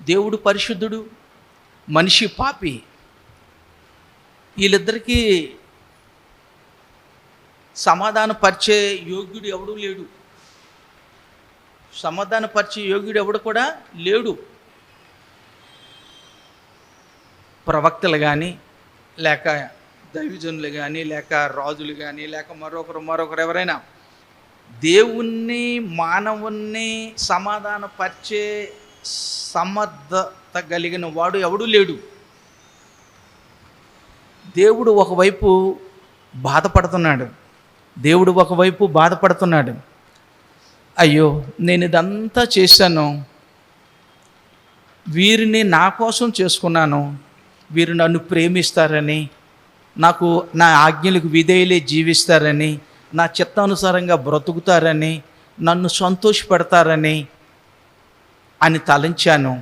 దేవుడు పరిశుద్ధుడు, మనిషి పాపి. వీళ్ళిద్దరికీ సమాధానపరిచే యోగ్యుడు ఎవడూ లేడు. సమాధానపరిచే యోగ్యుడు ఎవడు కూడా లేడు. ప్రవక్తలు కానీ, లేక దైవజనులు కానీ, లేక రాజులు కానీ, లేక మరొకరు ఎవరైనా దేవుణ్ణి మానవుణ్ణి సమాధానపరిచే సమర్థత కలిగిన వాడు ఎవడూ లేడు. దేవుడు ఒకవైపు బాధపడుతున్నాడు. అయ్యో, నేను ఇదంతా చేశాను, వీరిని నా కోసం చేసుకున్నాను, వీరు నన్ను ప్రేమిస్తారని, నాకు నా ఆజ్ఞలకు విధేయులే జీవిస్తారని, నా చిత్తానుసారంగా బ్రతుకుతారని, నన్ను సంతోషపెడతారని అని తలంచాను.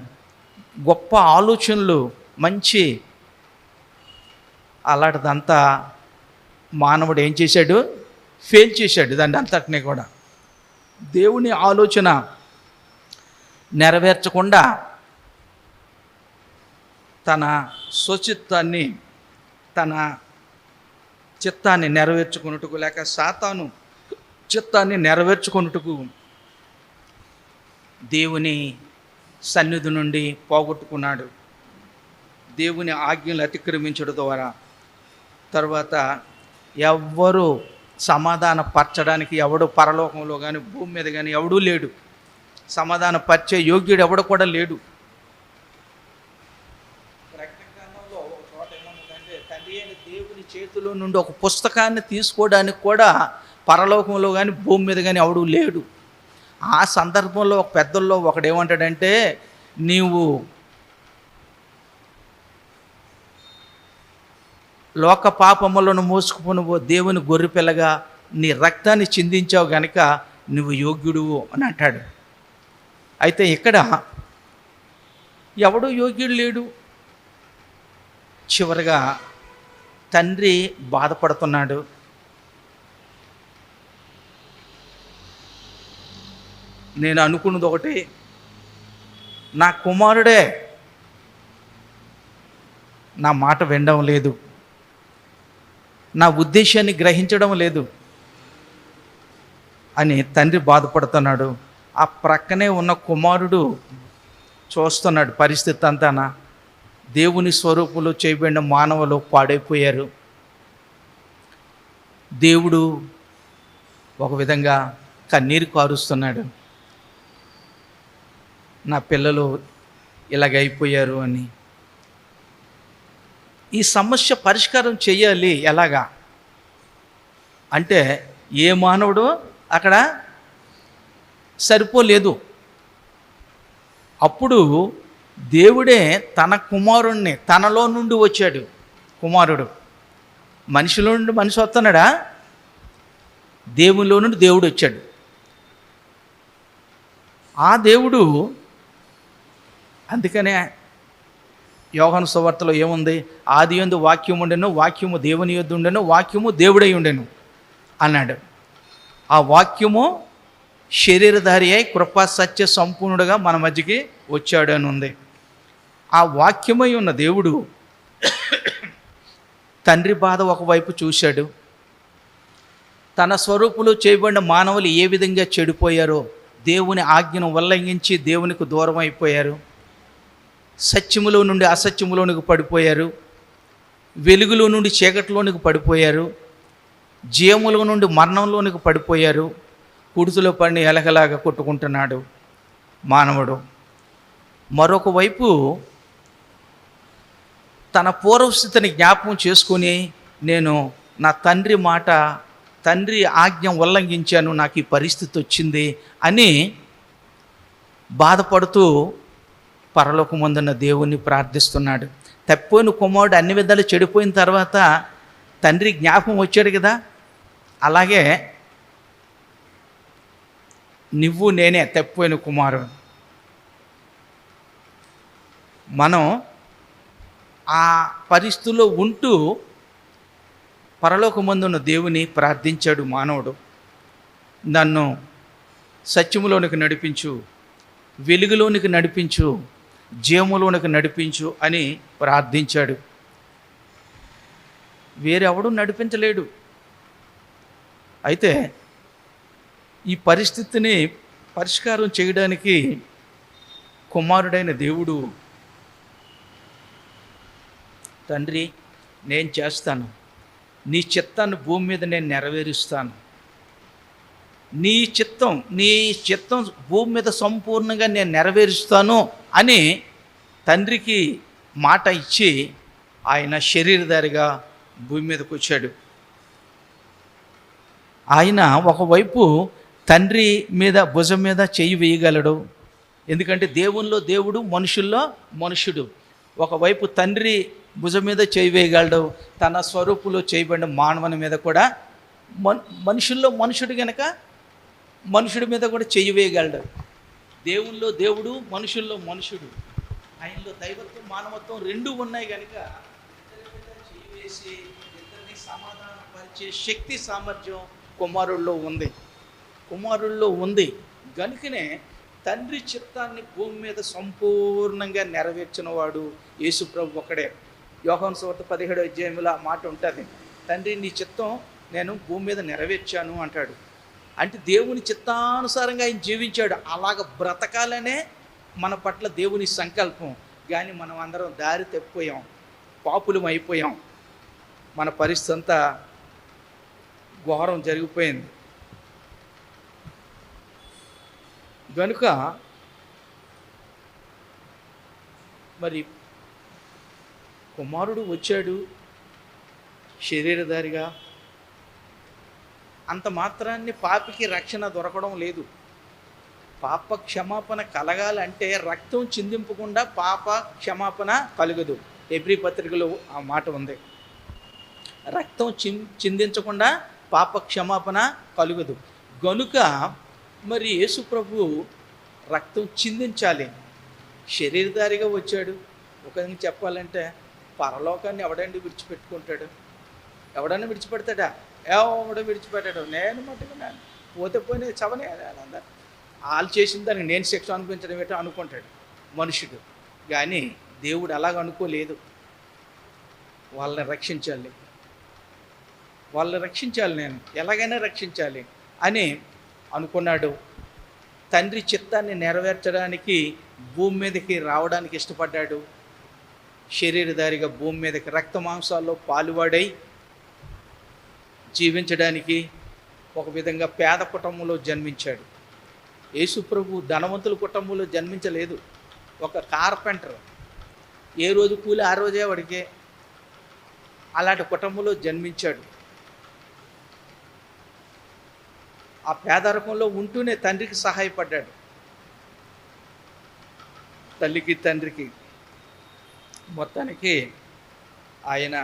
గొప్ప ఆలోచనలు, మంచి అలాంటిదంతా మానవుడు ఏం చేశాడు? ఫెయిల్ చేశాడు దాన్ని అంతటినీ కూడా. దేవుని ఆలోచన నెరవేర్చకుండా తన స్వచిత్తాన్ని, తన చిత్తాన్ని నెరవేర్చుకున్నట్టుకు, లేక సాతాను చిత్తాన్ని నెరవేర్చుకున్నట్టుకు దేవుని సన్నిధి నుండి పోగొట్టుకున్నాడు. దేవుని ఆజ్ఞలు అతిక్రమించడం ద్వారా తర్వాత ఎవ్వరూ సమాధానపరచడానికి ఎవడు పరలోకంలో కానీ భూమి మీద కానీ ఎవడూ లేడు. సమాధానపరిచే యోగ్యుడు ఎవడు కూడా లేడు. ప్రకటనలో ఒక చోట ఏమన్నదంటే, తండ్రి అయిన దేవుని చేతిలో నుండి ఒక పుస్తకాన్ని తీసుకోవడానికి కూడా పరలోకంలో కానీ భూమి మీద కానీ ఎవడూ లేడు. ఆ సందర్భంలో ఒక పెద్దల్లో ఒకడేమంటాడంటే, నీవు లోక పాపములను మోసుకుపోను దేవుని గొర్రెపిల్లగా నీ రక్తాన్ని చిందించావు గనుక నువ్వు యోగ్యుడు అని అంటాడు. అయితే ఇక్కడ ఎవడూ యోగ్యుడు లేడు. చివరిగా తండ్రి బాధపడుతున్నాడు. నేను అనుకున్నది ఒకటి, నా కుమారుడే నా మాట వినడం లేదు, నా ఉద్దేశాన్ని గ్రహించడం లేదు అని తండ్రి బాధపడుతున్నాడు. ఆ ప్రక్కనే ఉన్న కుమారుడు చూస్తున్నాడు పరిస్థితి అంతానా. దేవుని స్వరూపులు చేయబడిన మానవులు పాడైపోయారు. దేవుడు ఒక విధంగా కన్నీరు కారుస్తున్నాడు, నా పిల్లలు ఇలాగైపోయారు అని. ఈ సమస్య పరిష్కారం చేయాలి ఎలాగా అంటే, ఏ మానవుడు అక్కడ సరిపోలేదు. అప్పుడు దేవుడే తన కుమారుణ్ణి, తనలో నుండి వచ్చాడు కుమారుడు. మనిషిలో నుండి మనిషి వస్తున్నాడా? దేవునిలో నుండి దేవుడు వచ్చాడు. ఆ దేవుడు, అందుకనే యోహాను సువార్తలో ఏముంది? ఆది యందు వాక్యము ఉండెను, వాక్యము దేవుని యొద్ద ఉండెను, వాక్యము దేవుడై ఉండెను అన్నాడు. ఆ వాక్యము శరీరధారి అయి కృపా సత్య సంపూర్ణుడుగా మన మధ్యకి వచ్చాడు అని ఉంది. ఆ వాక్యమై ఉన్న దేవుడు తండ్రి బాధ ఒకవైపు చూశాడు. తన స్వరూపులో చేయబడిన మానవులు ఏ విధంగా చెడిపోయారో, దేవుని ఆజ్ఞను ఉల్లంఘించి దేవునికి దూరం అయిపోయారు, సత్యములో నుండి అసత్యములోనికి పడిపోయారు, వెలుగులో నుండి చీకటిలోనికి పడిపోయారు, జీవములో నుండి మరణంలోనికి పడిపోయారు. కుడుతులో పడిన ఎలకలాగా కొట్టుకుంటున్నాడు మానవుడు. మరొక వైపు తన పూర్వస్థితిని జ్ఞాపకం చేసుకొని, నేను నా తండ్రి మాట, తండ్రి ఆజ్ఞ ఉల్లంఘించాను, నాకు ఈ పరిస్థితి వచ్చింది అని బాధపడుతూ పరలోకమందున్న దేవుణ్ణి ప్రార్థిస్తున్నాడు. తప్పిపోయిన కుమారుడు అన్ని విధాలు చెడిపోయిన తర్వాత తండ్రి జ్ఞాపకం వచ్చాడు కదా, అలాగే నువ్వు నేనే తప్పిపోయిన కుమారుడు. మనం ఆ పరిస్థితుల్లో ఉంటూ పరలోకమందున్న దేవుని ప్రార్థించాడు మానవుడు. నన్ను సత్యములోనికి నడిపించు, వెలుగులోనికి నడిపించు, జీవములోనికి నడిపించు అని ప్రార్థించాడు. వేరెవడు నడిపించలేడు. అయితే ఈ పరిస్థితిని పరిష్కారం చేయడానికి కుమారుడైన దేవుడు, తండ్రి నేను చేస్తాను, నీ చిత్తాన్ని భూమి మీద నేను నెరవేరుస్తాను, నీ చిత్తం భూమి మీద సంపూర్ణంగా నేను నెరవేరుస్తాను అని తండ్రికి మాట ఇచ్చి ఆయన శరీరధారిగా భూమి మీదకి వచ్చాడు. ఆయన ఒకవైపు తండ్రి మీద భుజం మీద చెయ్యి వేయగలడు, ఎందుకంటే దేవునిలో దేవుడు, మనుషుల్లో మనుషుడు. ఒకవైపు తండ్రి భుజం మీద చేయి వేయగలడు, తన స్వరూపులో చేయబడిన మానవుని మీద కూడా, మనుషుల్లో మనుషుడు కనుక మనుషుడి మీద కూడా చెయ్యి వేయగలడు. దేవుల్లో దేవుడు, మనుషుల్లో మనుషుడు. ఆయనలో దైవత్వం మానవత్వం రెండూ ఉన్నాయి కనుక చెయ్యి వేసి ఇద్దరిని సమాధానపరిచే శక్తి సామర్థ్యం కుమారుల్లో ఉంది కనుకనే తండ్రి చిత్తాన్ని భూమి మీద సంపూర్ణంగా నెరవేర్చిన వాడు యేసుప్రభు ఒక్కడే. యోహాను సువార్త 17వ అధ్యాయంలో ఆ మాట ఉంటుంది, తండ్రి నీ చిత్తం నేను భూమి మీద నెరవేర్చాను అంటాడు. అంటే దేవుని చిత్తానుసారంగా ఆయన జీవించాడు. అలాగ బ్రతకాలనే మన పట్ల దేవుని సంకల్పం. కానీ మనం అందరం దారి తప్పిపోయాం, పాపులం అయిపోయాం. మన పరిస్థితి అంతా ఘోరం జరిగిపోయింది. కనుక మరి కుమారుడు వచ్చాడు శరీరధారిగా, అంత మాత్రాన్ని పాపికి రక్షణ దొరకడం లేదు. పాప క్షమాపణ కలగాలంటే రక్తం చిందింపకుండా పాప క్షమాపణ కలగదు. హెబ్రీ పత్రికలో ఆ మాట ఉంది, రక్తం చిందించకుండా పాప క్షమాపణ కలుగదు. గనుక మరి యేసుప్రభు రక్తం చిందించాలి, శరీరధారిగా వచ్చాడు. ఒక విధంగా చెప్పాలంటే పరలోకాన్ని ఎవడండి విడిచిపెట్టుకుంటాడు? ఎవడన్నా విడిచిపెడతాడా? ఎవడో విడిచిపెట్టాడు. నేను మట్టుకున్నాను, పోతే పోయిన చవనే అందరు వాళ్ళు చేసిన దానికి నేను శిక్ష అనిపించడం ఏంటో అనుకుంటాడు మనుషుడు. కానీ దేవుడు అలాగ అనుకోలేదు. వాళ్ళని రక్షించాలి, నేను ఎలాగైనా రక్షించాలి అని అనుకున్నాడు. తండ్రి చిత్తాన్ని నెరవేర్చడానికి భూమి మీదకి రావడానికి ఇష్టపడ్డాడు. శరీరధారిగా భూమి మీదకి రక్త మాంసాల్లో పాలువాడై జీవించడానికి ఒక విధంగా పేద కుటుంబంలో జన్మించాడు. యేసుప్రభు ధనవంతుల కుటుంబంలో జన్మించలేదు. ఒక కార్పెంటర్, ఏ రోజు కూలి ఆ రోజే వాడికే, అలాంటి కుటుంబంలో జన్మించాడు. ఆ పేదరికంలో ఉంటూనే తండ్రికి సహాయపడ్డాడు, తల్లికి తండ్రికి. మొత్తానికి ఆయన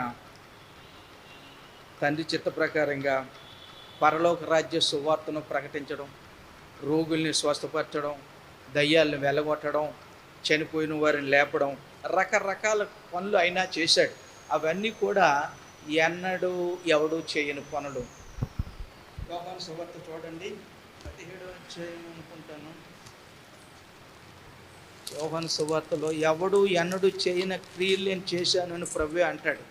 తండ్రి చిత్త ప్రకారంగా పరలోక రాజ్య సువార్తను ప్రకటించడం, రోగుల్ని స్వస్థపరచడం, దయ్యాలను వెలగొట్టడం, చనిపోయిన వారిని లేపడం, రకరకాల పనులు అయినా చేశాడు. అవన్నీ కూడా ఎన్నడూ ఎవడూ చేయని పనులు. యోహాను సువార్త చూడండి, 17వ అధ్యాయం అనుకుంటాను. యోహాను సువార్తలో ఎవడు ఎన్నడూ చేయని క్రియలు నేను చేశాను అని ప్రభువే అంటాడు.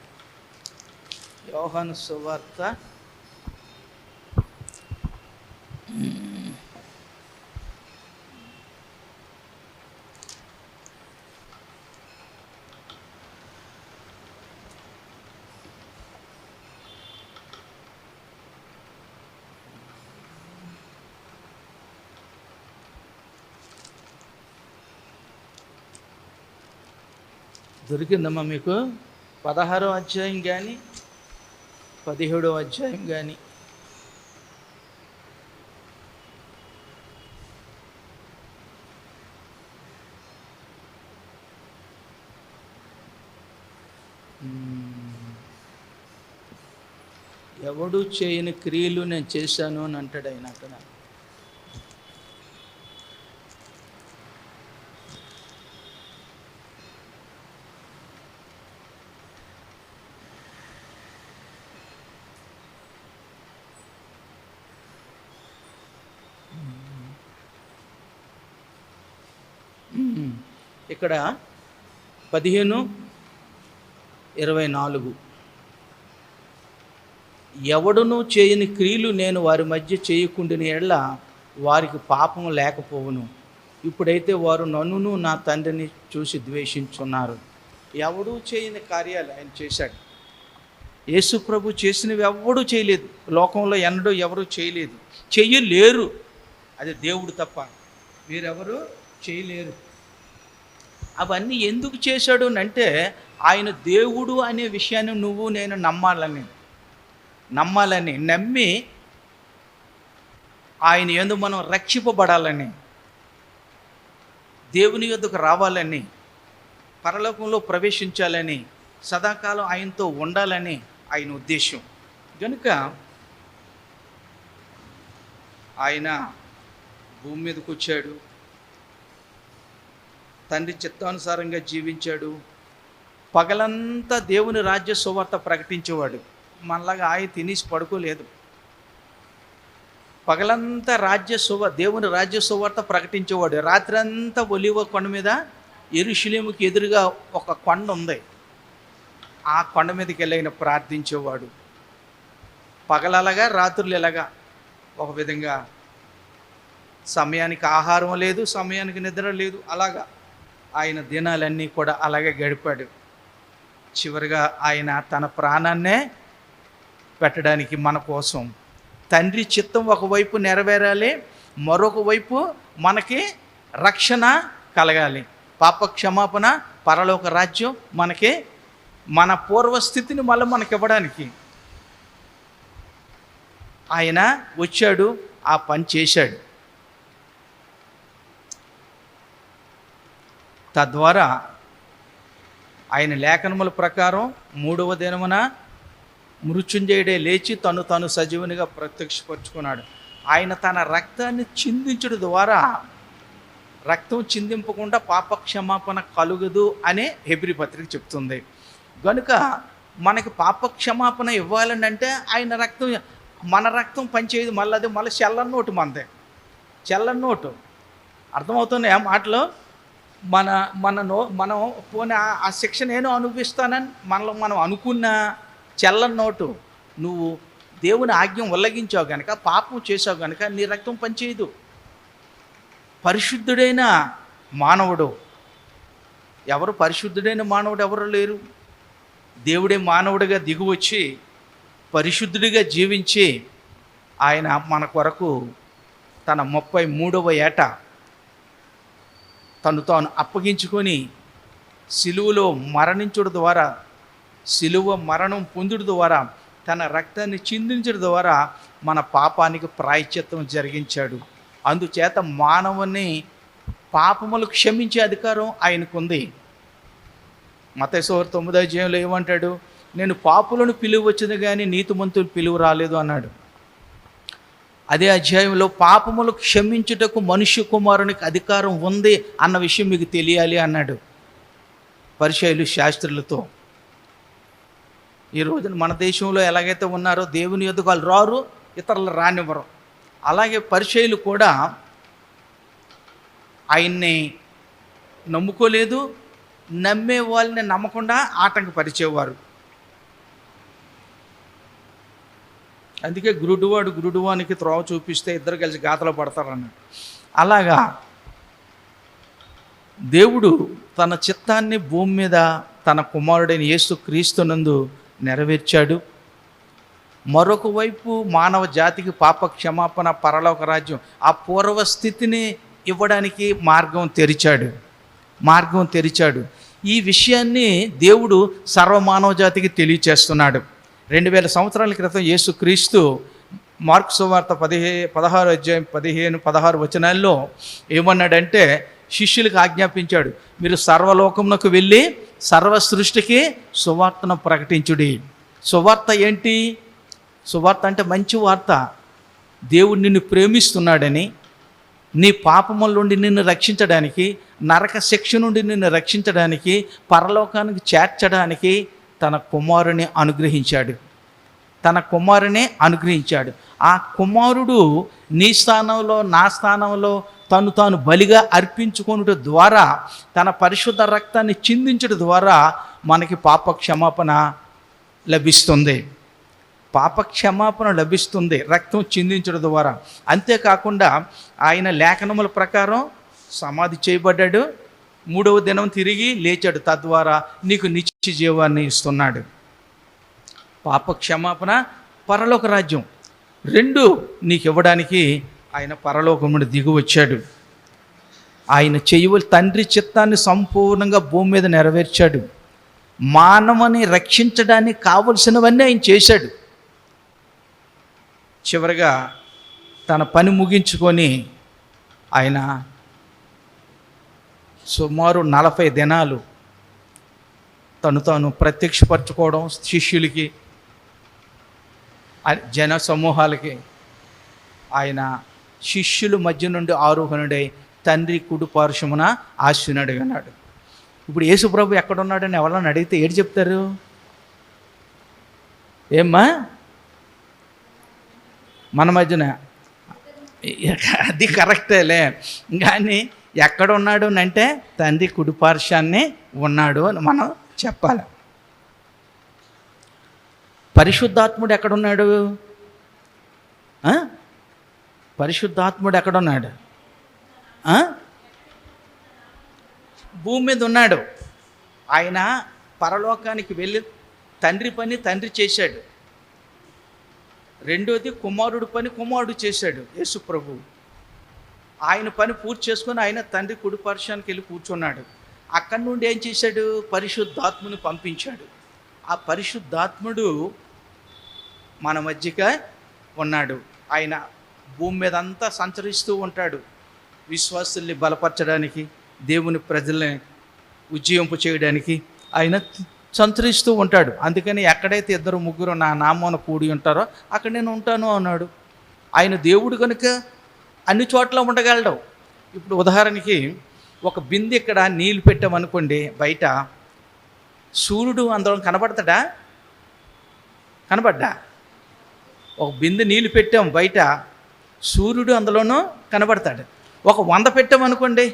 యోహాను సువార్త 16వ మీకు 16వ అధ్యాయం కానీ 17వ అధ్యాయం కానీ ఎవడు చేయని క్రియలు నేను చేశాను అని అంటాడు ఆయన అక్కడ. ఇక్కడ 15:24 ఎవడునూ చేయని క్రియలు నేను వారి మధ్య చేయకుండిన ఎడల వారికి పాపం లేకపోవును. ఇప్పుడైతే వారు నన్నును నా తండ్రిని చూసి ద్వేషించున్నారు. ఎవడూ చేయని కార్యాలు ఆయన చేశాడు. యేసు ప్రభు చేసినవి ఎవడూ చేయలేదు. లోకంలో ఎన్నడూ ఎవరూ చేయలేదు, చెయ్యలేరు. అది దేవుడు తప్ప మీరెవరు చేయలేరు. అవన్నీ ఎందుకు చేశాడు అంటే ఆయన దేవుడు అనే విషయాన్ని నువ్వు నేను నమ్మాలని నమ్మి ఆయన యందు మనం రక్షింపబడాలని, దేవుని యొద్దకు రావాలని, పరలోకంలో ప్రవేశించాలని, సదాకాలం ఆయనతో ఉండాలని ఆయన ఉద్దేశం. కనుక ఆయన భూమి మీదకి వచ్చాడు, తండ్రి చిత్తానుసారంగా జీవించాడు, పగలంతా దేవుని రాజ్య సువార్త ప్రకటించేవాడు. మనలాగా ఆయన తినేసి పడుకోలేదు. పగలంతా దేవుని రాజ్య సువార్త ప్రకటించేవాడు. రాత్రి అంతా ఒలీవ కొండ మీద యెరూషలేముకి ఎదురుగా ఒక కొండ ఉంది, ఆ కొండ మీదకి వెళ్ళి ఆయన ప్రార్థించేవాడు. పగలలాగా రాత్రులు ఎలాగా ఒక విధంగా, సమయానికి ఆహారం లేదు, సమయానికి నిద్ర లేదు. అలాగా ఆయన దినాలన్నీ కూడా అలాగే గడిపాడు. చివరిగా ఆయన తన ప్రాణాన్నే పెట్టడానికి మన కోసం, తండ్రి చిత్తం ఒకవైపు నెరవేరాలి, మరొక వైపు మనకి రక్షణ కలగాలి, పాప క్షమాపణ, పరలోక రాజ్యం మనకి, మన పూర్వస్థితిని మళ్ళీ మనకి ఇవ్వడానికి ఆయన వచ్చాడు, ఆ పని చేశాడు. తద్వారా ఆయన లేఖనముల ప్రకారం 3వ దినమున మృత్యుంజయుడే లేచి తను సజీవునిగా ప్రత్యక్షపరుచుకున్నాడు. ఆయన తన రక్తాన్ని చిందించడం ద్వారా, రక్తం చిందింపకుండా పాపక్షమాపణ కలుగదు అనే హెబ్రీ పత్రిక చెప్తుంది. కనుక మనకి పాపక్షమాపణ ఇవ్వాలని అంటే ఆయన రక్తం, మన రక్తం పనిచేయదు. మళ్ళీ చెల్లని నోటు మనదే, చెల్లని నోటు. అర్థమవుతున్నాయి ఆ మాటలు? మనం పోనీ ఆ శిక్ష నేను అనుభవిస్తానని మనలో మనం అనుకున్న చెల్లని నోటు, నువ్వు దేవుని ఆజ్ఞ ఉల్లంఘించావు కనుక, పాపం చేసావు కనుక నీ రక్తం పనిచేయదు. పరిశుద్ధుడైన మానవుడు ఎవరు? పరిశుద్ధుడైన మానవుడు ఎవరు లేరు. దేవుడే మానవుడిగా దిగువచ్చి పరిశుద్ధుడిగా జీవించి ఆయన మన కొరకు తన 33వ ఏట తాను అప్పగించుకొని సిలువలో మరణించడం ద్వారా, సిలువ మరణం పొందుడు ద్వారా, తన రక్తాన్ని చిందించడం ద్వారా మన పాపానికి ప్రాయశ్చిత్తం జరిగించాడు. అందుచేత మానవుని పాపములు క్షమించే అధికారం ఆయనకుంది. మత్తయి సువార్త 9వ అధ్యాయంలో ఏమంటాడు? నేను పాపులను పిలువచ్చింది కానీ నీతిమంతులు పిలువ రాలేదు అన్నాడు. అదే అధ్యాయంలో పాపములు క్షమించుటకు మనుష్య కుమారునికి అధికారం ఉంది అన్న విషయం మీకు తెలియాలి అన్నాడు పరిసయ్యులు శాస్త్రులతో. ఈ రోజున మన దేశంలో ఎలాగైతే ఉన్నారో దేవుని యొద్దకు వాళ్ళు రారు, ఇతరులు రానివ్వరు. అలాగే పరిసయ్యులు కూడా ఆయన్ని నమ్ముకోలేదు, నమ్మే వాళ్ళని నమ్మకుండా ఆటంకపరిచేవారు. అందుకే గురుడువానికి త్రోవ చూపిస్తే ఇద్దరు కలిసి గాతలో పడతారన్నాడు. అలాగా దేవుడు తన చిత్తాన్ని భూమి మీద తన కుమారుడైన యేసు క్రీస్తునందు నెరవేర్చాడు. మరొక వైపు మానవ జాతికి పాప క్షమాపణ, పరలోక రాజ్యం, ఆ పూర్వస్థితిని ఇవ్వడానికి మార్గం తెరిచాడు. ఈ విషయాన్ని దేవుడు సర్వమానవ జాతికి తెలియచేస్తున్నాడు. 2000 సంవత్సరాల క్రితం యేసు క్రీస్తు మార్కు సువార్త 16వ అధ్యాయం 15-16 వచనాల్లో ఏమన్నాడంటే, శిష్యులకు ఆజ్ఞాపించాడు, మీరు సర్వలోకమునకు వెళ్ళి సర్వ సృష్టికి సువార్తను ప్రకటించుడి. సువార్త ఏంటి? సువార్త అంటే మంచి వార్త. దేవుడు నిన్ను ప్రేమిస్తున్నాడని, నీ పాపముల నుండి నిన్ను రక్షించడానికి, నరక శిక్ష నుండి నిన్ను రక్షించడానికి, పరలోకానికి చేర్చడానికి తన కుమారుని అనుగ్రహించాడు. తన కుమారునే అనుగ్రహించాడు. ఆ కుమారుడు నీ స్థానంలో నా స్థానంలో తాను బలిగా అర్పించుకొనుట ద్వారా, తన పరిశుద్ధ రక్తాన్ని చిందించడం ద్వారా మనకి పాప క్షమాపణ లభిస్తుంది. పాప క్షమాపణ లభిస్తుంది రక్తం చిందించడం ద్వారా. అంతేకాకుండా ఆయన లేఖనముల ప్రకారం సమాధి చేయబడ్డాడు, 3వ దినం తిరిగి లేచాడు. తద్వారా నీకు నిత్య జీవాన్ని ఇస్తున్నాడు. పాప క్షమాపణ, పరలోక రాజ్యం, రెండు నీకు ఇవ్వడానికి ఆయన పరలోకం నుండి దిగి వచ్చాడు. ఆయన తండ్రి చిత్తాన్ని సంపూర్ణంగా భూమి మీద నెరవేర్చాడు. మానవుని రక్షించడానికి కావలసినవన్నీ ఆయన చేశాడు. చివరిగా తన పని ముగించుకొని ఆయన సుమారు 40 దినాలు తాను ప్రత్యక్షపరచుకోవడం, శిష్యులకి, జన సమూహాలకి. ఆయన శిష్యుల మధ్య నుండి ఆరోహణుడై తండ్రి కుడి పార్శ్వమున ఆశీనుడిగా ఉన్నాడు. ఇప్పుడు యేసుప్రభు ఎక్కడున్నాడని ఎవరన్నా అడిగితే ఏడు చెప్తారు? ఏమ్మా మన మధ్యన అది కరెక్టేలే, కానీ ఎక్కడ ఉన్నాడు అంటే తండ్రి కుడి పార్శ్వాన్ని ఉన్నాడు అని మనం చెప్పాలి. పరిశుద్ధాత్ముడు ఎక్కడున్నాడు? పరిశుద్ధాత్ముడు ఎక్కడున్నాడు? భూమి మీద ఉన్నాడు. ఆయన పరలోకానికి వెళ్ళి తండ్రి పని తండ్రి చేశాడు. రెండోది కుమారుడు పని కుమారుడు చేశాడు. యేసు ప్రభు ఆయన పని పూర్తి చేసుకొని ఆయన తండ్రి కుడి పార్శ్వానికి వెళ్ళి కూర్చున్నాడు. అక్కడి నుండి ఏం చేశాడు? పరిశుద్ధాత్ముని పంపించాడు. ఆ పరిశుద్ధాత్ముడు మన మధ్యగా ఉన్నాడు. ఆయన భూమి మీద అంతా సంచరిస్తూ ఉంటాడు. విశ్వాసుల్ని బలపరచడానికి, దేవుని ప్రజల్ని ఉజ్జీవింపు చేయడానికి ఆయన సంచరిస్తూ ఉంటాడు. అందుకని ఎక్కడైతే 2-3 నా నామమున కూడి ఉంటారో అక్కడ నేను ఉంటాను అన్నాడు. ఆయన దేవుడు కనుక అన్ని చోట్ల ఉండగలడు. ఇప్పుడు ఉదాహరణకి ఒక బిందె ఇక్కడ నీళ్ళు పెట్టామనుకోండి, బయట సూర్యుడు అందులో కనబడతాడా? కనబడ్డా? ఒక బిందె నీళ్ళు పెట్టాం బయట, సూర్యుడు అందులోనూ కనబడతాడు. ఒక 100 పెట్టామనుకోండి,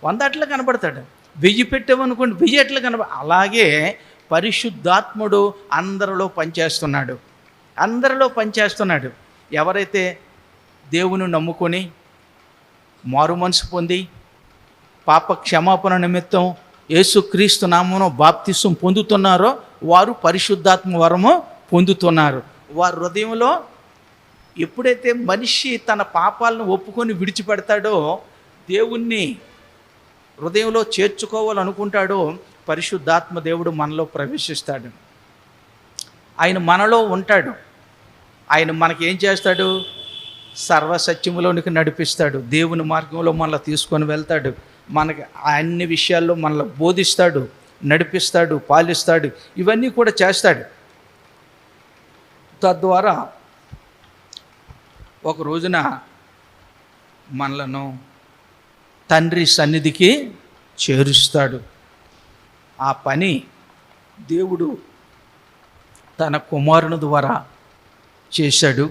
100 అట్లా కనబడతాడు. 1000 పెట్టామనుకోండి, 1000 అట్లా అలాగే పరిశుద్ధాత్ముడు అందరిలో పనిచేస్తున్నాడు. ఎవరైతే దేవుని నమ్ముకొని మారు మనసు పొంది పాప క్షమాపణ నిమిత్తం యేసుక్రీస్తు నామమున బాప్తిసం పొందుతున్నారో వారు పరిశుద్ధాత్మ వరము పొందుతున్నారు. వారి హృదయంలో ఎప్పుడైతే మనిషి తన పాపాలను ఒప్పుకొని విడిచిపెడతాడో, దేవుణ్ణి హృదయంలో చేర్చుకోవాలనుకుంటాడో, పరిశుద్ధాత్మ దేవుడు మనలో ప్రవేశిస్తాడు. ఆయన మనలో ఉంటాడు. ఆయన మనకి ఏం చేస్తాడు? సర్వసత్యములోనికి నడిపిస్తాడు. దేవుని మార్గంలో మనల్ని తీసుకొని వెళ్తాడు. మనకి అన్ని విషయాల్లో మనల్ని బోధిస్తాడు, నడిపిస్తాడు, పాలిస్తాడు. ఇవన్నీ కూడా చేస్తాడు. తద్వారా ఒక రోజున మనలను తండ్రి సన్నిధికి చేరుస్తాడు. ఆ పని దేవుడు తన కుమారుని ద్వారా చేశాడు.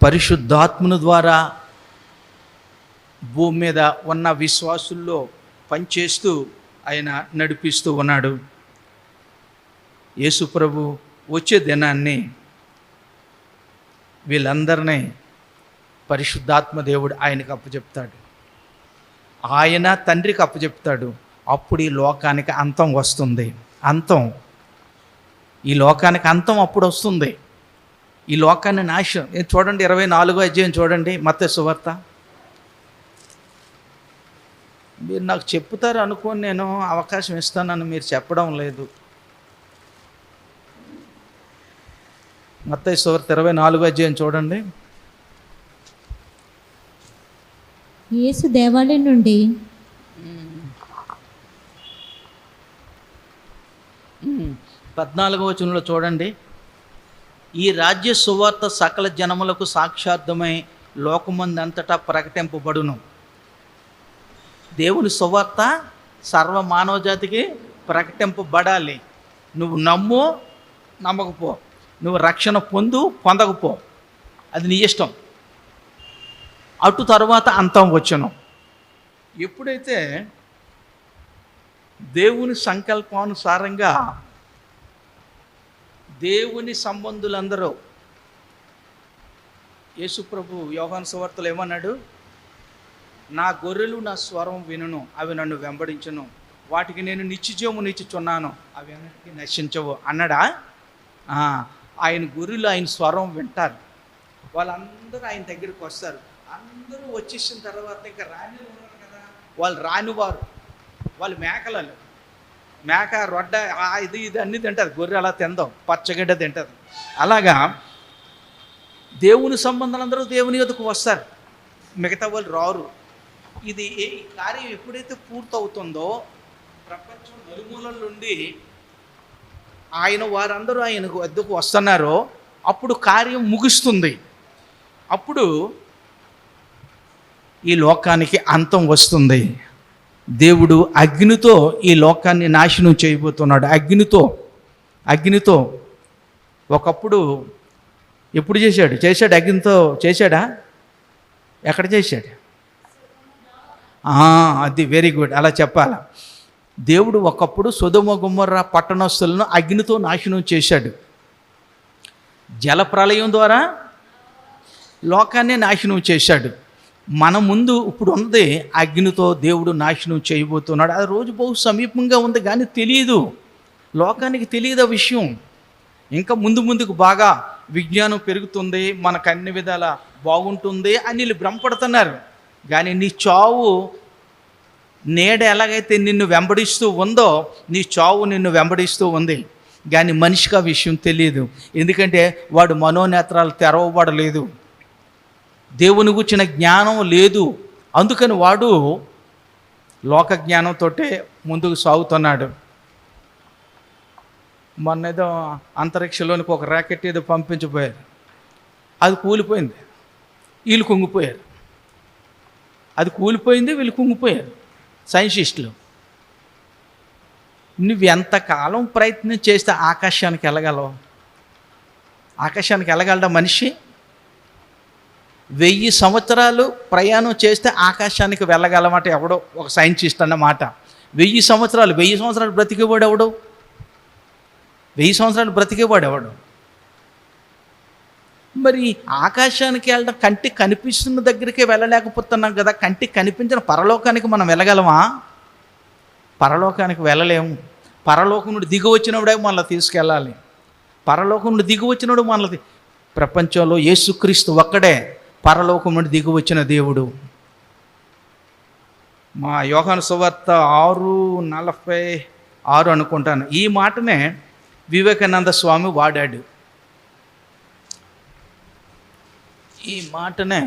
పరిశుద్ధాత్మను ద్వారా భూమి మీద ఉన్న విశ్వాసుల్లో పనిచేస్తూ ఆయన నడిపిస్తూ ఉన్నాడు. యేసు ప్రభు వచ్చే దినాన్ని వీళ్ళందరినీ పరిశుద్ధాత్మ దేవుడు ఆయనకు అప్పచెప్తాడు. ఆయన తండ్రికి అప్పచెప్తాడు. అప్పుడు ఈ లోకానికి అంతం వస్తుంది. ఈ లోకానికి అంతం అప్పుడు వస్తుంది. ఈ లోకాన్ని నాశనం. చూడండి 24వ అధ్యాయం చూడండి, మత్తయి సువార్త. మీరు నాకు చెప్తారు అనుకోని నేను అవకాశం ఇస్తానని మీరు చెప్పడం లేదు. మత్తయి సువార్త 24వ అధ్యాయం చూడండి. యేసు దేవాలయం నుండి 14వ వచనంలో చూడండి. ఈ రాజ్య సువార్త సకల జనములకు సాక్షార్థమై లోకమందంతటా ప్రకటింపబడును. దేవుని సువార్త సర్వ మానవ జాతికి ప్రకటింపబడాలి. నువ్వు నమ్ము, నమ్మకపో. నువ్వు రక్షణ పొందకపో, అది నీ ఇష్టం. అటు తర్వాత అంతం వచ్చును. ఎప్పుడైతే దేవుని సంకల్పానుసారంగా దేవుని సంబంధులందరూ, యేసుప్రభు యోహాను సువార్తలో ఏమన్నాడు? నా గొర్రెలు నా స్వరం వినును, అవి నన్ను వెంబడించును, వాటికి నేను నిత్యజీవమునిచ్చుచున్నాను, అవి అన్నిటికీ నశించవు అన్నాడా? ఆయన గొర్రెలు ఆయన స్వరం వింటారు. వాళ్ళందరూ ఆయన దగ్గరికి వస్తారు. అందరూ వచ్చేసిన తర్వాత ఇంకా రాని ఉన్నారు కదా, వాళ్ళు రానివారు, వాళ్ళు మేకలు, మేక రొడ్డ ఇది అన్నీ తింటుంది, గొర్రె అలా తిందాం, పచ్చగడ్డ తింటుంది. అలాగా దేవుని సంబంధాలందరూ దేవుని యొద్దకు వస్తారు, మిగతా వాళ్ళు రారు. ఇది ఈ కార్యం ఎప్పుడైతే పూర్తవుతుందో ప్రపంచం నలుమూలల నుండి వారందరూ ఆయన వద్దకు వస్తున్నారో అప్పుడు కార్యం ముగుస్తుంది. అప్పుడు ఈ లోకానికి అంతం వస్తుంది. దేవుడు అగ్నితో ఈ లోకాన్ని నాశనం చేయబోతున్నాడు. అగ్నితో ఒకప్పుడు ఎప్పుడు చేశాడు అగ్నితో చేశాడా? ఎక్కడ చేశాడు? అది వెరీ గుడ్, అలా చెప్పాల. దేవుడు ఒకప్పుడు సొదొమ గొమొర్రా పట్టణస్తులను అగ్నితో నాశనం చేశాడు. జలప్రళయం ద్వారా లోకాన్ని నాశనం చేశాడు. మన ముందు ఇప్పుడు ఉన్నది అగ్నితో దేవుడు నాశనం చేయబోతున్నాడు. ఆ రోజు బహు సమీపంగా ఉంది, కానీ తెలియదు, లోకానికి తెలియదు ఆ విషయం. ఇంకా ముందుకు బాగా విజ్ఞానం పెరుగుతుంది, మనకు అన్ని విధాల బాగుంటుంది అని వీళ్ళు భ్రమపడుతున్నారు. కానీ నీ చావు నీడ ఎలాగైతే నిన్ను వెంబడిస్తూ ఉందో నీ చావు నిన్ను వెంబడిస్తూ ఉంది. కానీ మనిషికి ఆ విషయం తెలియదు, ఎందుకంటే వాడు మనోనేత్రాలు తెరవబడలేదు, దేవుని గురించిన జ్ఞానం లేదు. అందుకని వాడు లోక జ్ఞానంతో ముందుకు సాగుతున్నాడు. మొన్న ఏదో అంతరిక్షంలోనికి ఒక రాకెట్ ఏదో పంపించబోయారు, అది కూలిపోయింది, వీళ్ళు కుంగిపోయారు. అది కూలిపోయింది, వీళ్ళు కుంగిపోయారు సైంటిస్టులు. నువ్వు ఎంతకాలం ప్రయత్నం చేస్తే ఆకాశానికి వెళ్ళగలవు? ఆకాశానికి వెళ్ళగలడా మనిషి? 1000 సంవత్సరాలు ప్రయాణం చేస్తే ఆకాశానికి వెళ్ళగలమాట ఎవడో ఒక సైంటిస్ట్ అన్నమాట. 1000 సంవత్సరాలు బ్రతికేవాడు ఎవడు? 1000 సంవత్సరాలు బ్రతికేవాడు ఎవడు? మరి ఆకాశానికి వెళ్ళడం కంటికి కనిపిస్తున్న దగ్గరికే వెళ్ళలేకపోతున్నాం కదా. కంటికి కనిపించిన పరలోకానికి మనం వెళ్ళగలమా? పరలోకానికి వెళ్ళలేము. పరలోకం నుండి దిగి వచ్చినప్పుడే మనల్ని తీసుకెళ్ళాలి. పరలోకం నుండి దిగి వచ్చినప్పుడు మనల్ని, ప్రపంచంలో యేసుక్రీస్తు ఒక్కడే పరలోకం నుండి దిగి వచ్చిన దేవుడు. మా యోహాను సువార్త 6:46 అనుకుంటాను, ఈ మాటనే వివేకానంద స్వామి వాడాడు. ఈ మాటనే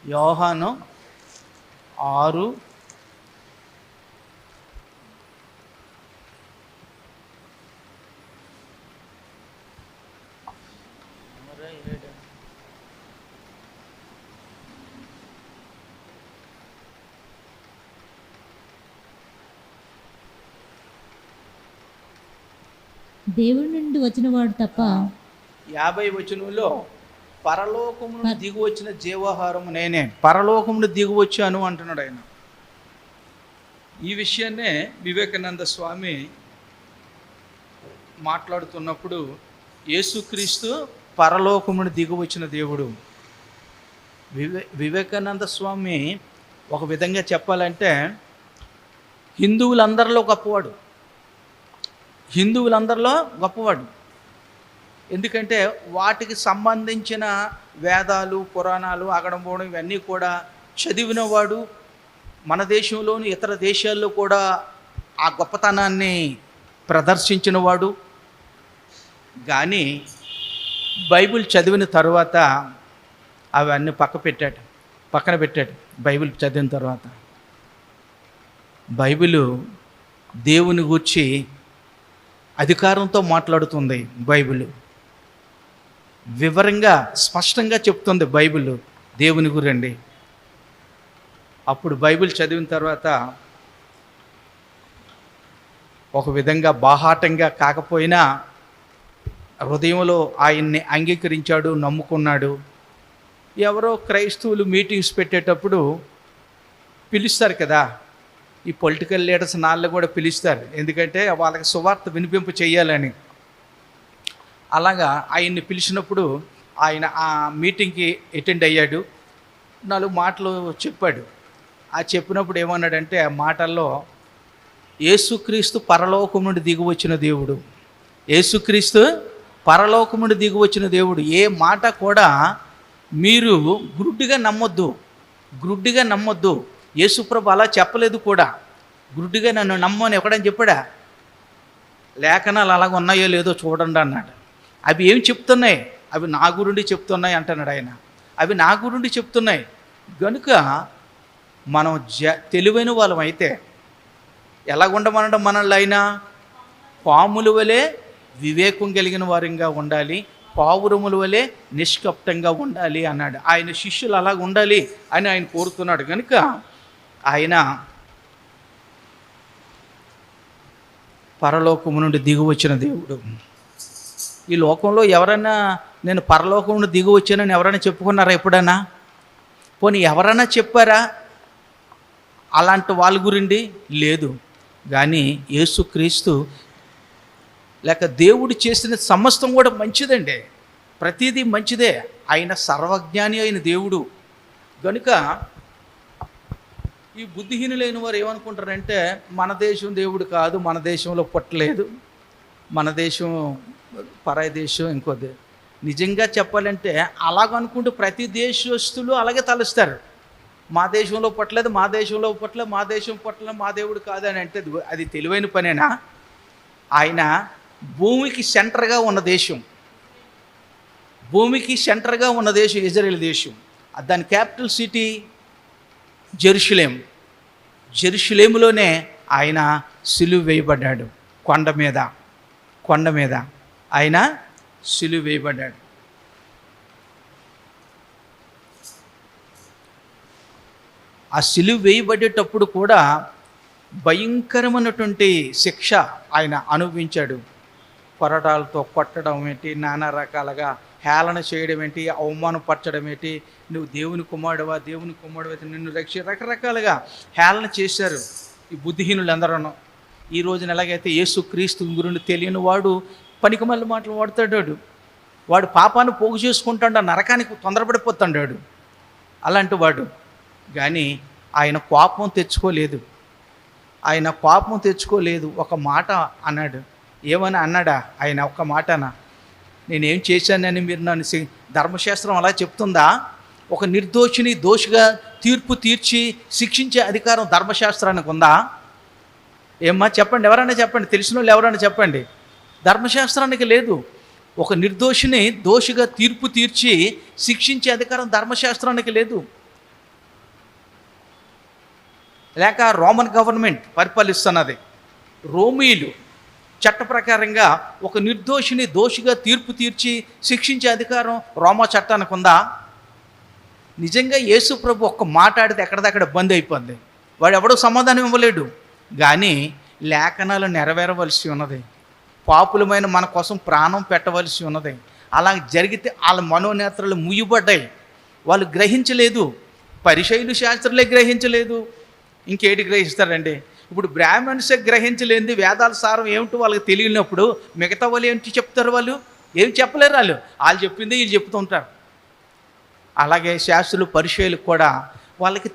యోహాను 6 దేవుడి నుండి వచ్చిన వాడు తప్ప 50 వచనంలో పరలోకము నుండి దిగి వచ్చిన జీవాహారము నేనే, పరలోకము నుండి దిగి వచ్చాను అంటున్నాడు ఆయన. ఈ విషయాన్నే వివేకానంద స్వామి మాట్లాడుతున్నప్పుడు యేసుక్రీస్తు పరలోకము నుండి దిగి వచ్చిన దేవుడు. వివేకానంద స్వామి ఒక విధంగా చెప్పాలంటే హిందువులందరిలో గొప్పవాడు. ఎందుకంటే వాటికి సంబంధించిన వేదాలు, పురాణాలు, అగడంబోడం ఇవన్నీ కూడా చదివినవాడు. మన దేశంలోని ఇతర దేశాల్లో కూడా ఆ గొప్పతనాన్ని ప్రదర్శించినవాడు. కానీ బైబిల్ చదివిన తర్వాత అవన్నీ పక్కన పెట్టాడు. బైబిల్ చదివిన తర్వాత బైబిలు దేవుని గూర్చి అధికారంతో మాట్లాడుతుంది. బైబిల్ వివరంగా స్పష్టంగా చెప్తుంది. బైబిల్ దేవుని గురండి. అప్పుడు బైబిల్ చదివిన తర్వాత ఒక విధంగా బాహాటంగా కాకపోయినా హృదయంలో ఆయన్ని అంగీకరించాడు, నమ్ముకున్నాడు. ఎవరో క్రైస్తవులు మీటింగ్స్ పెట్టేటప్పుడు పిలుస్తారు కదా, ఈ పొలిటికల్ లీడర్స్ నాళ్ళు కూడా పిలుస్తారు, ఎందుకంటే వాళ్ళకి సువార్త వినిపింపు చేయాలని. అలాగా ఆయన్ని పిలిచినప్పుడు ఆయన ఆ మీటింగ్కి అటెండ్ అయ్యాడు, 4 మాటలు చెప్పాడు. ఆ చెప్పినప్పుడు ఏమన్నాడంటే, ఆ మాటల్లో యేసుక్రీస్తు పరలోకం నుండి దిగి వచ్చిన దేవుడు, యేసుక్రీస్తు పరలోకం నుండి దిగి వచ్చిన దేవుడు. ఏ మాట కూడా మీరు గుడ్డిగా నమ్మొద్దు. యేసుప్రభు అలా చెప్పలేదు కూడా. గుడ్డిగా నన్ను నమ్మని ఎక్కడని చెప్పాడా? లేఖనాలు అలాగ ఉన్నాయో లేదో చూడండి అన్నాడు. అవి ఏం చెప్తున్నాయి? అవి నా గురించి చెప్తున్నాయి అంటున్నాడు ఆయన. అవి నా గురించి చెప్తున్నాయి కనుక మనం తెలివైన వాళ్ళం అయితే ఎలాగుండమనడం మనల్ని అయినా పాముల వలె వివేకం కలిగిన వారంగా ఉండాలి, పావురముల వలె నిష్కప్తంగా ఉండాలి అన్నాడు. ఆయన శిష్యులు అలాగ ఉండాలి అని ఆయన కోరుతున్నాడు. కనుక ఆయన పరలోకము నుండి దిగి వచ్చిన దేవుడు. ఈ లోకంలో ఎవరైనా నేను పరలోకం నుండి దిగి వచ్చానని ఎవరైనా చెప్పుకున్నారా ఎప్పుడైనా? పోనీ ఎవరైనా చెప్పారా అలాంటి వాళ్ళ గురించి? లేదు. కానీ యేసుక్రీస్తు లేక దేవుడు చేసిన సమస్తం కూడా మంచిదండి, ప్రతిదీ మంచిదే. ఆయన సర్వజ్ఞాని అయిన దేవుడు. కనుక ఈ బుద్ధిహీనులైన వారు ఏమనుకుంటారంటే, మన దేశం దేవుడు కాదు, మన దేశంలో పుట్టలేదు, మన దేశం పరాయి దేశం ఇంకోది. నిజంగా చెప్పాలంటే అలాగనుకుంటూ ప్రతి దేశస్తులు అలాగే తలుస్తారు. మా దేశంలో పుట్టలేదు, మా దేశంలో పుట్టలేదు, మా దేశం పుట్టలేదు, మా దేవుడు కాదని అంటే అది తెలివైన పనేనా? ఆయన భూమికి సెంటర్గా ఉన్న దేశం, భూమికి సెంటర్గా ఉన్న దేశం ఇజ్రాయేల్ దేశం. దాని క్యాపిటల్ సిటీ జెరూసలేం. జెరూసలేములోనే ఆయన సిలువ వేయబడ్డాడు. కొండ మీద ఆయన సిలువ వేయబడ్డాడు. ఆ సిలువ వేయబడేటప్పుడు కూడా భయంకరమైనటువంటి శిక్ష ఆయన అనుభవించాడు. కొరడాలతో కొట్టడం ఏంటి, నానా రకాలుగా హేళన చేయడం ఏంటి, అవమానపరచడం ఏంటి, నువ్వు దేవుని కుమారుడువా అయితే నిన్ను రకరకాలుగా హేళన చేశారు ఈ బుద్ధిహీనులందరూ. ఈ రోజున ఎలాగైతే యేసుక్రీస్తు గురించి తెలియని వాడు పనికిమాలిన మాటలు వాడుతాడు, వాడు పాపాన్ని పోగు చేసుకుంటాడు, నరకానికి తొందరపడిపోతాడు అలాంటి వాడు. కానీ ఆయన కోపం తెచ్చుకోలేదు. ఒక మాట అన్నాడు. ఏమని అన్నాడా ఆయన? ఒక్క మాటనా, నేనేం చేశానని మీరు నన్ను ధర్మశాస్త్రం అలా చెప్తుందా? ఒక నిర్దోషిని దోషిగా తీర్పు తీర్చి శిక్షించే అధికారం ధర్మశాస్త్రానికి ఉందా? ఏమ్మా చెప్పండి, ఎవరైనా చెప్పండి, తెలిసిన వాళ్ళు ఎవరైనా చెప్పండి. ధర్మశాస్త్రానికి లేదు. ఒక నిర్దోషిని దోషిగా తీర్పు తీర్చి శిక్షించే అధికారం ధర్మశాస్త్రానికి లేదు. లేక రోమన్ గవర్నమెంట్ పరిపాలిస్తున్నది. రోమీయులు చట్ట ప్రకారంగా ఒక నిర్దోషిని దోషిగా తీర్పు తీర్చి శిక్షించే అధికారం రోమా చట్టానికి ఉందా? నిజంగా యేసు ప్రభు ఒక్క మాట్లాడితే ఎక్కడిదక్కడ బంద్ అయిపోద్ది, వాడు ఎవడో సమాధానం ఇవ్వలేడు. కానీ లేఖనాలు నెరవేరవలసి ఉన్నది, పాపులమైన మన కోసం ప్రాణం పెట్టవలసి ఉన్నది. అలా జరిగితే వాళ్ళ మనోనేత్రాలు ముయ్యబడ్డాయి, వాళ్ళు గ్రహించలేదు. పరిసయ్యులు శాస్త్రులే గ్రహించలేదు, ఇంకేటి గ్రహిస్తారండి? ఇప్పుడు బ్రాహ్మణ్సే గ్రహించలేంది వేదాల సారం ఏమిటో వాళ్ళకి తెలియనప్పుడు మిగతా వాళ్ళు ఏంటి చెప్తారు? వాళ్ళు ఏం చెప్పలేరు. వాళ్ళు చెప్పింది వీళ్ళు చెప్తుంటారు. అలాగే శాస్త్రులు పరిసయ్యులు కూడా వాళ్ళకి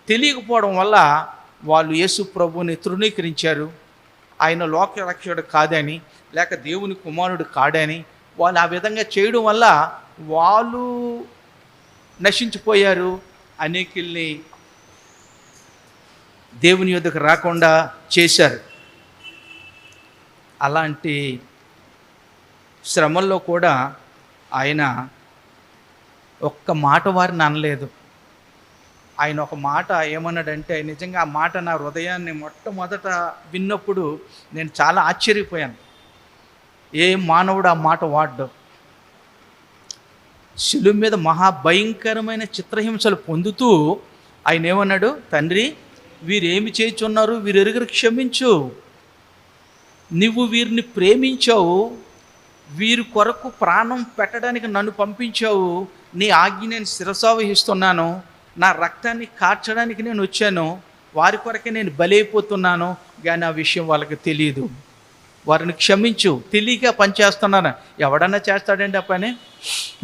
తెలియకపోవడం వల్ల వాళ్ళు యేసు ప్రభువుని తృణీకరించారు. ఆయన లోకరక్షకుడు కాదని, లేక దేవుని కుమారుడు కాడని వాళ్ళు ఆ విధంగా చేయడం వల్ల వాళ్ళు నశించిపోయారు. అనేకుల్ని దేవుని యొద్దకు రాకుండా చేశారు. అలాంటి శ్రమల్లో కూడా ఆయన ఒక్క మాట వారిని అనలేదు. ఆయన ఒక మాట ఏమన్నాడంటే, నిజంగా ఆ మాట నా హృదయాన్ని మొట్టమొదట విన్నప్పుడు నేను చాలా ఆశ్చర్యపోయాను. ఏ మానవుడు ఆ మాట వాడ్డు? శిలువ మీద మహాభయంకరమైన చిత్రహింసలు పొందుతూ ఆయన ఏమన్నాడు? తండ్రి, వీరేమి చేయుచున్నారు, వీరెరుగురు క్షమించు. నువ్వు వీరిని ప్రేమించావు, వీరి కొరకు ప్రాణం పెట్టడానికి నన్ను పంపించావు, నీ ఆజ్ఞ నేను శిరసావహిస్తున్నాను, నా రక్తాన్ని కార్చడానికి నేను వచ్చాను, వారి కొరకే నేను బలైపోతున్నాను, కానీ ఆ విషయం వాళ్ళకి తెలియదు. వారిని క్షమించు, తెలియక పనిచేస్తున్నాను. ఎవడన్నా చేస్తాడండి ఆ పని?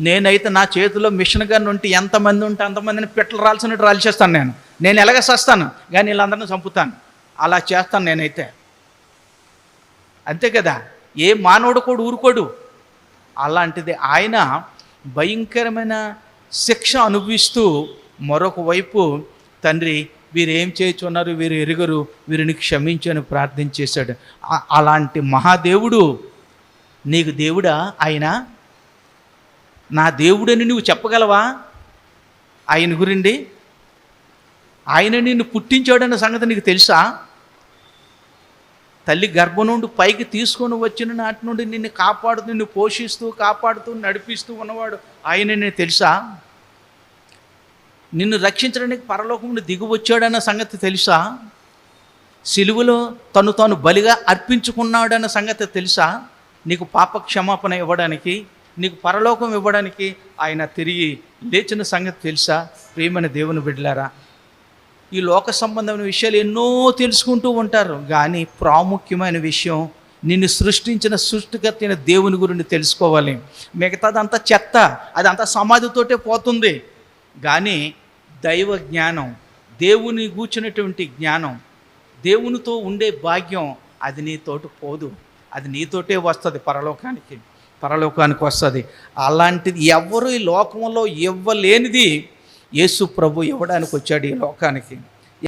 నేనైతే నా చేతిలో మిషన్ గన్ ఉంటే ఎంతమంది ఉంటే అంతమందిని పిట్టలు రాల్సినట్టు రాల్చేస్తాను. నేను ఎలాగ చేస్తాను, కానీ వీళ్ళందరినీ చంపుతాను. అలా చేస్తాను నేనైతే. అంతే కదా, ఏ మానవుడు కూడా ఊరుకోడు. అలాంటిది ఆయన భయంకరమైన శిక్ష అనుభవిస్తూ మరొక వైపు తండ్రి వీరేం చేయుచున్నారు, వీరు ఎరుగరు, వీరిని క్షమించని ప్రార్థన చేశాడు. అలాంటి మహాదేవుడు నీకు దేవుడా? ఆయన నా దేవుడని నువ్వు చెప్పగలవా? ఆయన గురించి ఆయన నిన్ను పుట్టించాడన్న సంగతి నీకు తెలుసా? తల్లి గర్భం నుండి పైకి తీసుకొని వచ్చిన నాటి నుండి నిన్ను కాపాడుతూ, నిన్ను పోషిస్తూ, కాపాడుతూ, నడిపిస్తూ ఉన్నవాడు ఆయన నీకు తెలుసా? నిన్ను రక్షించడానికి పరలోకం నుండి దిగి వచ్చాడన్న సంగతి తెలుసా? సిలువలో తను తాను బలిగా అర్పించుకున్నాడన్న సంగతి తెలుసా? నీకు పాప క్షమాపణ ఇవ్వడానికి, నీకు పరలోకం ఇవ్వడానికి ఆయన తిరిగి లేచిన సంగతి తెలుసా? ప్రియమైన దేవుని బిడ్డలారా, ఈ లోక సంబంధమైన విషయాలు ఎన్నో తెలుసుకుంటూ ఉంటారు, కానీ ప్రాముఖ్యమైన విషయం నిన్ను సృష్టించిన సృష్టికర్త అయిన దేవుని గురించి తెలుసుకోవాలి. మిగతాదంతా చెత్త, అదంతా సమాధితోటే పోతుంది. కానీ దైవ జ్ఞానం, దేవుని గూర్చినటువంటి జ్ఞానం, దేవునితో ఉండే భాగ్యం, అది నీతోటి పోదు, అది నీతోటే వస్తుంది, పరలోకానికి వస్తుంది. అలాంటిది ఎవరు ఈ లోకంలో ఇవ్వలేనిది యేసు ప్రభు ఇవ్వడానికి వచ్చాడు ఈ లోకానికి.